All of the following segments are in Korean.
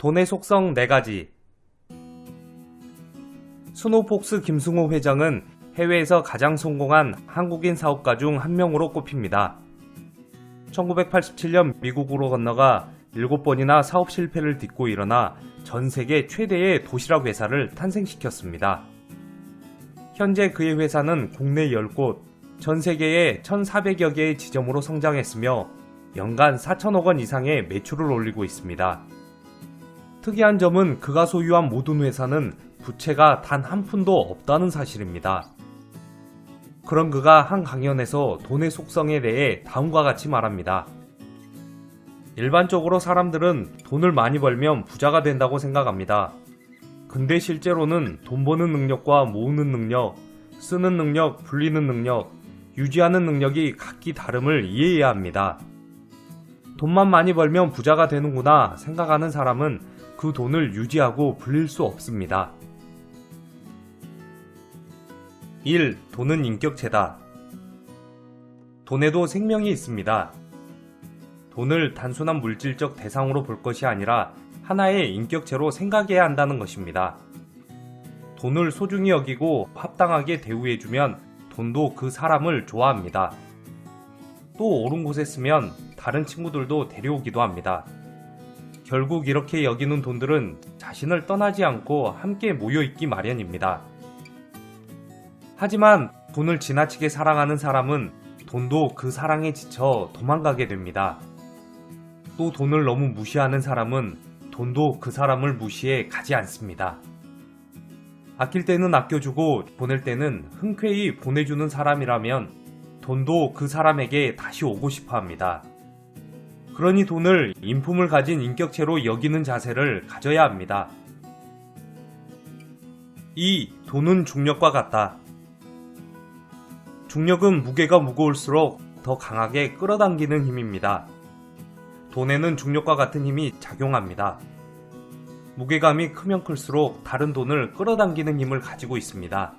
돈의 속성 4가지. 스노폭스 김승호 회장은 해외에서 가장 성공한 한국인 사업가 중 한 명으로 꼽힙니다. 1987년 미국으로 건너가 7번이나 사업 실패를 딛고 일어나 전 세계 최대의 도시락 회사를 탄생시켰습니다. 현재 그의 회사는 국내 10곳, 전 세계에 1,400여 개의 지점으로 성장했으며 연간 4천억 원 이상의 매출을 올리고 있습니다. 특이한 점은 그가 소유한 모든 회사는 부채가 단 한 푼도 없다는 사실입니다. 그런 그가 한 강연에서 돈의 속성에 대해 다음과 같이 말합니다. 일반적으로 사람들은 돈을 많이 벌면 부자가 된다고 생각합니다. 근데 실제로는 돈 버는 능력과 모으는 능력, 쓰는 능력, 불리는 능력, 유지하는 능력이 각기 다름을 이해해야 합니다. 돈만 많이 벌면 부자가 되는구나 생각하는 사람은 그 돈을 유지하고 불릴 수 없습니다. 1. 돈은 인격체다. 돈에도 생명이 있습니다. 돈을 단순한 물질적 대상으로 볼 것이 아니라 하나의 인격체로 생각해야 한다는 것입니다. 돈을 소중히 여기고 합당하게 대우해주면 돈도 그 사람을 좋아합니다. 또 옳은 곳에 쓰면 다른 친구들도 데려오기도 합니다. 결국 이렇게 여기는 돈들은 자신을 떠나지 않고 함께 모여있기 마련입니다. 하지만 돈을 지나치게 사랑하는 사람은 돈도 그 사랑에 지쳐 도망가게 됩니다. 또 돈을 너무 무시하는 사람은 돈도 그 사람을 무시해 가지 않습니다. 아낄 때는 아껴주고 보낼 때는 흔쾌히 보내주는 사람이라면 돈도 그 사람에게 다시 오고 싶어 합니다. 그러니 돈을 인품을 가진 인격체로 여기는 자세를 가져야 합니다. 2. 돈은 중력과 같다. 중력은 무게가 무거울수록 더 강하게 끌어당기는 힘입니다. 돈에는 중력과 같은 힘이 작용합니다. 무게감이 크면 클수록 다른 돈을 끌어당기는 힘을 가지고 있습니다.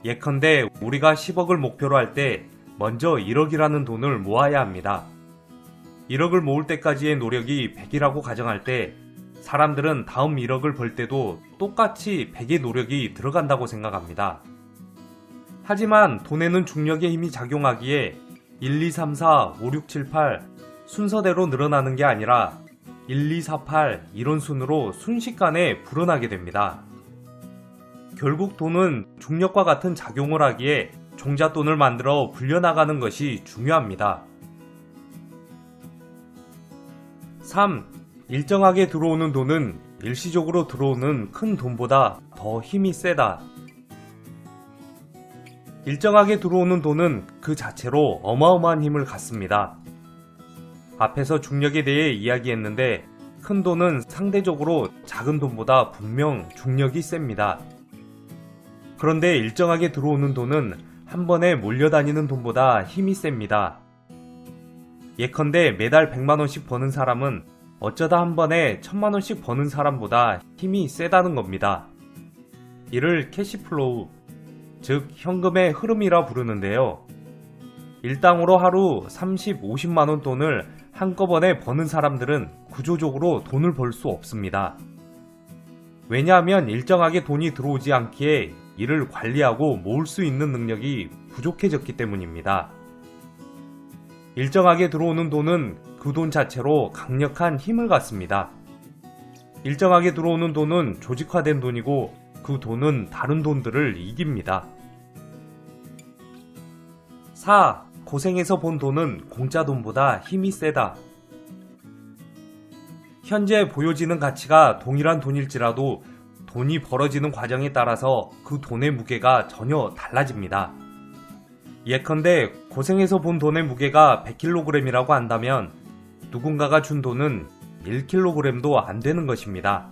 예컨대 우리가 10억을 목표로 할 때 먼저 1억이라는 돈을 모아야 합니다. 1억을 모을 때까지의 노력이 100이라고 가정할 때 사람들은 다음 1억을 벌 때도 똑같이 100의 노력이 들어간다고 생각합니다. 하지만 돈에는 중력의 힘이 작용하기에 1, 2, 3, 4, 5, 6, 7, 8 순서대로 늘어나는 게 아니라 1, 2, 4, 8 이런 순으로 순식간에 불어나게 됩니다. 결국 돈은 중력과 같은 작용을 하기에 종잣돈을 만들어 불려나가는 것이 중요합니다. 3. 일정하게 들어오는 돈은 일시적으로 들어오는 큰 돈보다 더 힘이 세다. 일정하게 들어오는 돈은 그 자체로 어마어마한 힘을 갖습니다. 앞에서 중력에 대해 이야기했는데 큰 돈은 상대적으로 작은 돈보다 분명 중력이 셉니다. 그런데 일정하게 들어오는 돈은 한 번에 몰려다니는 돈보다 힘이 셉니다. 예컨대 매달 100만원씩 버는 사람은 어쩌다 한 번에 1000만원씩 버는 사람보다 힘이 세다는 겁니다. 이를 캐시플로우, 즉 현금의 흐름이라 부르는데요. 일당으로 하루 30, 50만원 돈을 한꺼번에 버는 사람들은 구조적으로 돈을 벌 수 없습니다. 왜냐하면 일정하게 돈이 들어오지 않기에 이를 관리하고 모을 수 있는 능력이 부족해졌기 때문입니다. 일정하게 들어오는 돈은 그 돈 자체로 강력한 힘을 갖습니다. 일정하게 들어오는 돈은 조직화된 돈이고 그 돈은 다른 돈들을 이깁니다. 4. 고생해서 본 돈은 공짜 돈보다 힘이 세다. 현재 보여지는 가치가 동일한 돈일지라도 돈이 벌어지는 과정에 따라서 그 돈의 무게가 전혀 달라집니다. 예컨대 고생해서 본 돈의 무게가 100kg이라고 한다면 누군가가 준 돈은 1kg도 안 되는 것입니다.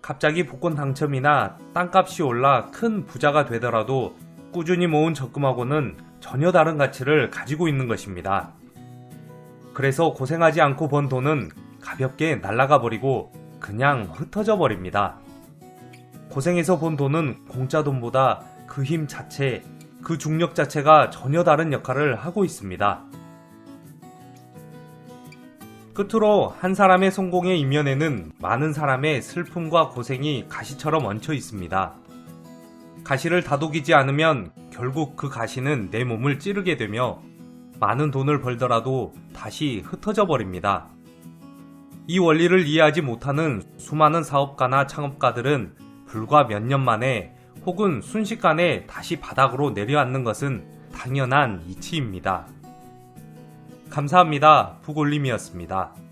갑자기 복권 당첨이나 땅값이 올라 큰 부자가 되더라도 꾸준히 모은 적금하고는 전혀 다른 가치를 가지고 있는 것입니다. 그래서 고생하지 않고 번 돈은 가볍게 날아가 버리고 그냥 흩어져 버립니다. 고생해서 본 돈은 공짜 돈보다 그 힘 자체, 그 중력 자체가 전혀 다른 역할을 하고 있습니다. 끝으로 한 사람의 성공의 이면에는 많은 사람의 슬픔과 고생이 가시처럼 얹혀 있습니다. 가시를 다독이지 않으면 결국 그 가시는 내 몸을 찌르게 되며 많은 돈을 벌더라도 다시 흩어져 버립니다. 이 원리를 이해하지 못하는 수많은 사업가나 창업가들은 불과 몇 년 만에 혹은 순식간에 다시 바닥으로 내려앉는 것은 당연한 이치입니다. 감사합니다. 북올림이었습니다.